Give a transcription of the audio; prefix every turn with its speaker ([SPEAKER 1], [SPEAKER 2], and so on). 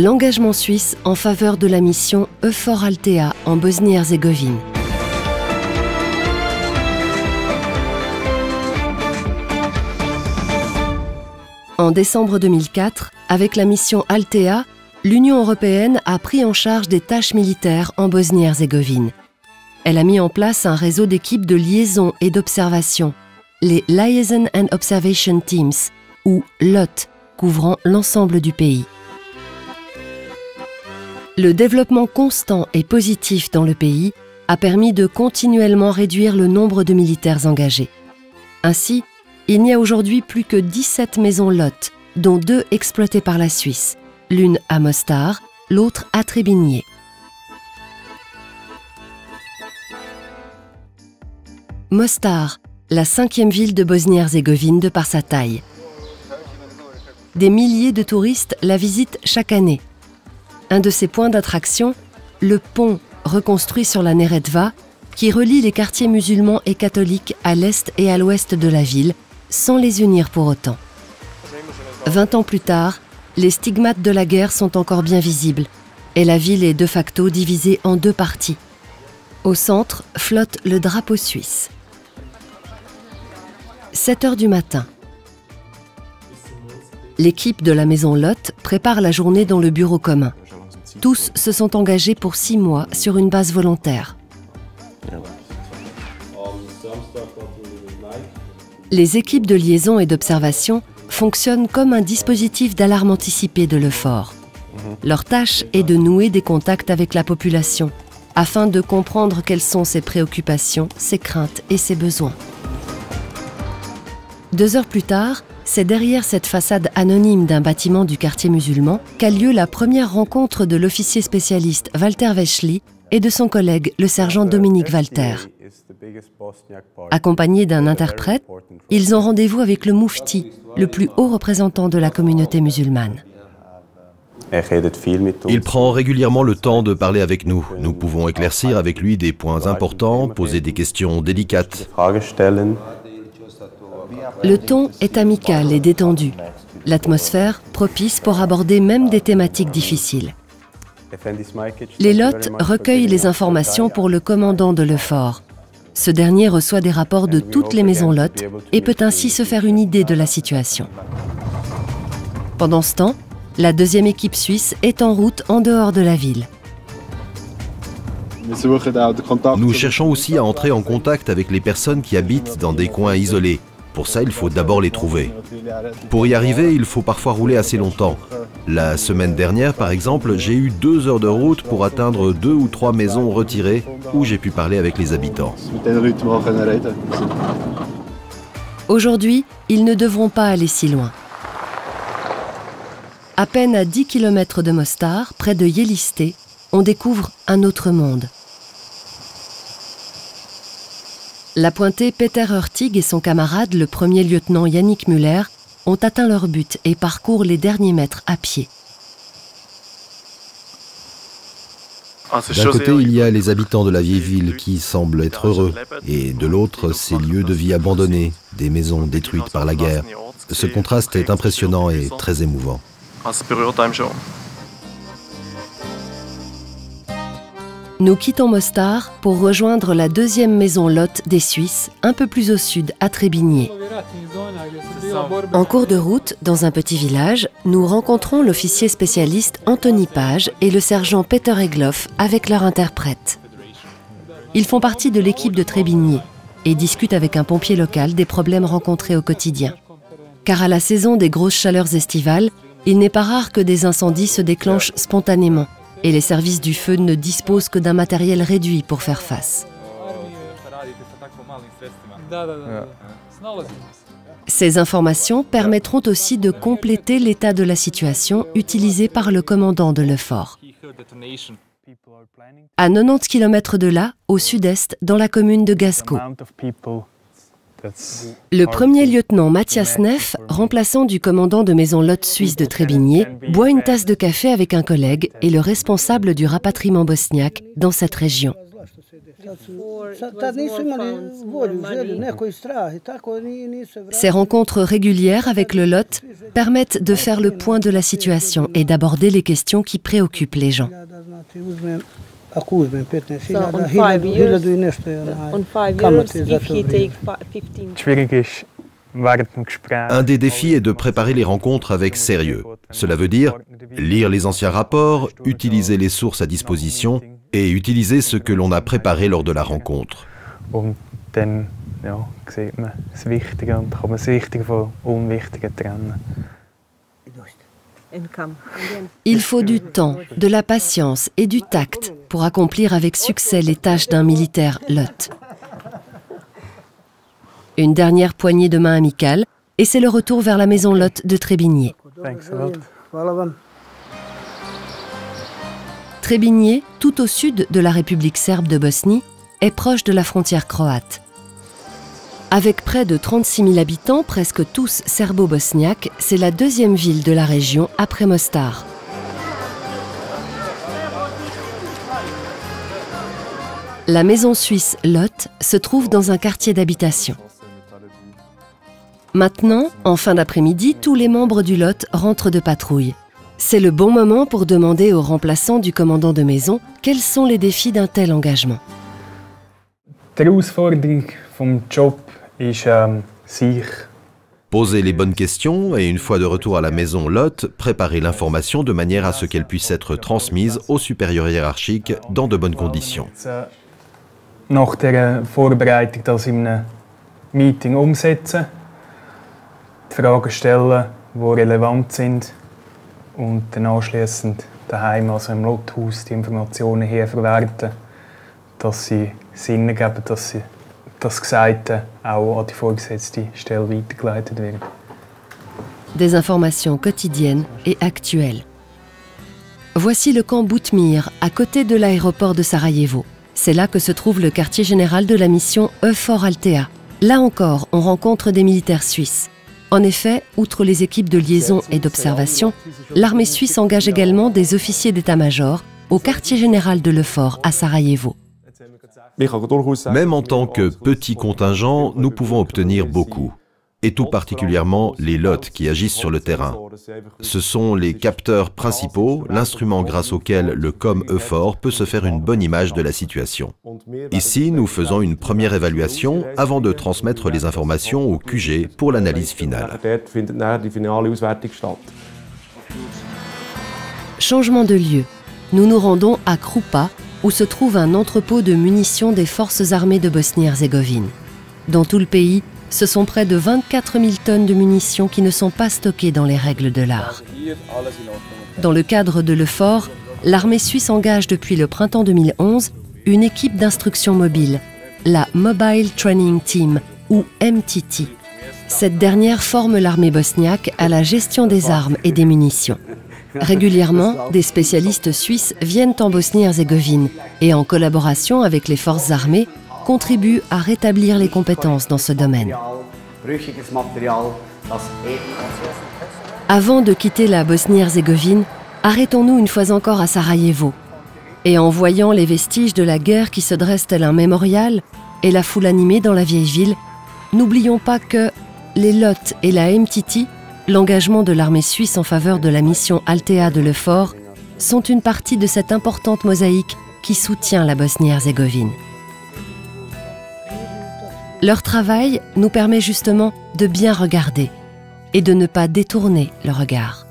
[SPEAKER 1] l'engagement suisse en faveur de la mission EUFOR Althea en Bosnie-Herzégovine. En décembre 2004, avec la mission Althea, l'Union européenne a pris en charge des tâches militaires en Bosnie-Herzégovine. Elle a mis en place un réseau d'équipes de liaison et d'observation, les Liaison and Observation Teams, ou LOT, couvrant l'ensemble du pays. Le développement constant et positif dans le pays a permis de continuellement réduire le nombre de militaires engagés. Ainsi, il n'y a aujourd'hui plus que 17 maisons LOT, dont 2 exploitées par la Suisse, l'une à Mostar, l'autre à Trebinje. Mostar, la 5e ville de Bosnie-Herzégovine de par sa taille. Des milliers de touristes la visitent chaque année. Un de ses points d'attraction, le pont reconstruit sur la Neretva, qui relie les quartiers musulmans et catholiques à l'est et à l'ouest de la ville, sans les unir pour autant. 20 ans plus tard, les stigmates de la guerre sont encore bien visibles et la ville est de facto divisée en 2 parties. Au centre flotte le drapeau suisse. 7 heures du matin. L'équipe de la maison LOT prépare la journée dans le bureau commun. Tous se sont engagés pour 6 mois sur une base volontaire. Les équipes de liaison et d'observation fonctionnent comme un dispositif d'alarme anticipée de l'EUFOR. Leur tâche est de nouer des contacts avec la population, afin de comprendre quelles sont ses préoccupations, ses craintes et ses besoins. 2 heures plus tard, c'est derrière cette façade anonyme d'un bâtiment du quartier musulman qu'a lieu la première rencontre de l'officier spécialiste Walter Weschli et de son collègue, le sergent Dominique Walter. Accompagnés d'un interprète, ils ont rendez-vous avec le Moufti, le plus haut représentant de la communauté musulmane.
[SPEAKER 2] Il prend régulièrement le temps de parler avec nous. Nous pouvons éclaircir avec lui des points importants, poser des questions délicates.
[SPEAKER 1] Le ton est amical et détendu. L'atmosphère propice pour aborder même des thématiques difficiles. Les LOT recueillent les informations pour le commandant de l'EUFOR. Ce dernier reçoit des rapports de toutes les maisons LOT et peut ainsi se faire une idée de la situation. Pendant ce temps, la 2e équipe suisse est en route en dehors de la ville.
[SPEAKER 2] Nous cherchons aussi à entrer en contact avec les personnes qui habitent dans des coins isolés. Pour ça, il faut d'abord les trouver. Pour y arriver, il faut parfois rouler assez longtemps. La semaine dernière, par exemple, j'ai eu 2 heures de route pour atteindre 2 ou 3 maisons retirées où j'ai pu parler avec les habitants.
[SPEAKER 1] Aujourd'hui, ils ne devront pas aller si loin. À peine à 10 km de Mostar, près de Yelisté, on découvre un autre monde. L'appointé Peter Hurtig et son camarade, le 1er lieutenant Yannick Müller, ont atteint leur but et parcourent les derniers mètres à pied.
[SPEAKER 2] D'un côté, il y a les habitants de la vieille ville qui semblent être heureux, et de l'autre, ces lieux de vie abandonnés, des maisons détruites par la guerre. Ce contraste est impressionnant et très émouvant.
[SPEAKER 1] Nous quittons Mostar pour rejoindre la 2e maison LOT des Suisses, un peu plus au sud, à Trebinje. En cours de route, dans un petit village, nous rencontrons l'officier spécialiste Anthony Page et le sergent Peter Egloff avec leur interprète. Ils font partie de l'équipe de Trebinje et discutent avec un pompier local des problèmes rencontrés au quotidien. Car à la saison des grosses chaleurs estivales, il n'est pas rare que des incendies se déclenchent spontanément. Et les services du feu ne disposent que d'un matériel réduit pour faire face. Ces informations permettront aussi de compléter l'état de la situation utilisé par le commandant de l'EUFOR. À 90 km de là, au sud-est, dans la commune de Gasko. Le 1er lieutenant Matthias Neff, remplaçant du commandant de maison LOT suisse de Trebinje, boit une tasse de café avec un collègue et le responsable du rapatriement bosniaque dans cette région. Ces rencontres régulières avec le Lot permettent de faire le point de la situation et d'aborder les questions qui préoccupent les gens.
[SPEAKER 2] Un des défis est de préparer les rencontres avec sérieux. Cela veut dire lire les anciens rapports, utiliser les sources à disposition et utiliser ce que l'on a préparé lors de la rencontre.
[SPEAKER 1] Il faut du temps, de la patience et du tact pour accomplir avec succès les tâches d'un militaire Lot. Une dernière poignée de main amicale et c'est le retour vers la maison Lot de Trebinje. Trebinje, tout au sud de la République serbe de Bosnie, est proche de la frontière croate. Avec près de 36 000 habitants, presque tous serbo-bosniaques, c'est la deuxième ville de la région après Mostar. La maison suisse Lot se trouve dans un quartier d'habitation. Maintenant, en fin d'après-midi, tous les membres du Lot rentrent de patrouille. C'est le bon moment pour demander aux remplaçants du commandant de maison quels sont les défis d'un tel engagement.
[SPEAKER 2] Poser les bonnes questions et une fois de retour à la maison Lot, préparer l'information de manière à ce qu'elle puisse être transmise aux supérieurs hiérarchiques dans de bonnes conditions.
[SPEAKER 3] Nach der Vorbereitung das in einem Meeting umsetzen, die Fragen stellen, die relevant sind und dann anschliessend daheim, also im Lothaus, die Informationen herverwerten, dass sie Sinn ergeben, dass sie das Gesagte auch an die vorgesetzte Stelle weitergeleitet wird.
[SPEAKER 1] Des informations quotidiennes et actuelles. Voici le camp Boutmir, à côté de l'aéroport de Sarajevo. C'est là que se trouve le quartier général de la mission EUFOR Althea. Là encore, on rencontre des militaires suisses. En effet, outre les équipes de liaison et d'observation, l'armée suisse engage également des officiers d'état-major au quartier général de l'EUFOR à Sarajevo.
[SPEAKER 2] Même en tant que petit contingent, nous pouvons obtenir beaucoup. Et tout particulièrement les Lots qui agissent sur le terrain. Ce sont les capteurs principaux, l'instrument grâce auquel le COM EUFOR peut se faire une bonne image de la situation. Ici, nous faisons une première évaluation avant de transmettre les informations au QG pour l'analyse finale.
[SPEAKER 1] Changement de lieu. Nous nous rendons à Krupa, où se trouve un entrepôt de munitions des forces armées de Bosnie-Herzégovine. Dans tout le pays, ce sont près de 24 000 tonnes de munitions qui ne sont pas stockées dans les règles de l'art. Dans le cadre de l'EUFOR, l'armée suisse engage depuis le printemps 2011 une équipe d'instruction mobile, la Mobile Training Team, ou MTT. Cette dernière forme l'armée bosniaque à la gestion des armes et des munitions. Régulièrement, des spécialistes suisses viennent en Bosnie-Herzégovine et, en collaboration avec les forces armées, contribuent à rétablir les compétences dans ce domaine. Avant de quitter la Bosnie-Herzégovine, arrêtons-nous une fois encore à Sarajevo. Et en voyant les vestiges de la guerre qui se dressent tel un mémorial et la foule animée dans la vieille ville, n'oublions pas que les Lot et la MTT, l'engagement de l'armée suisse en faveur de la mission Althea de l'EUFOR, sont une partie de cette importante mosaïque qui soutient la Bosnie-Herzégovine. Leur travail nous permet justement de bien regarder et de ne pas détourner le regard.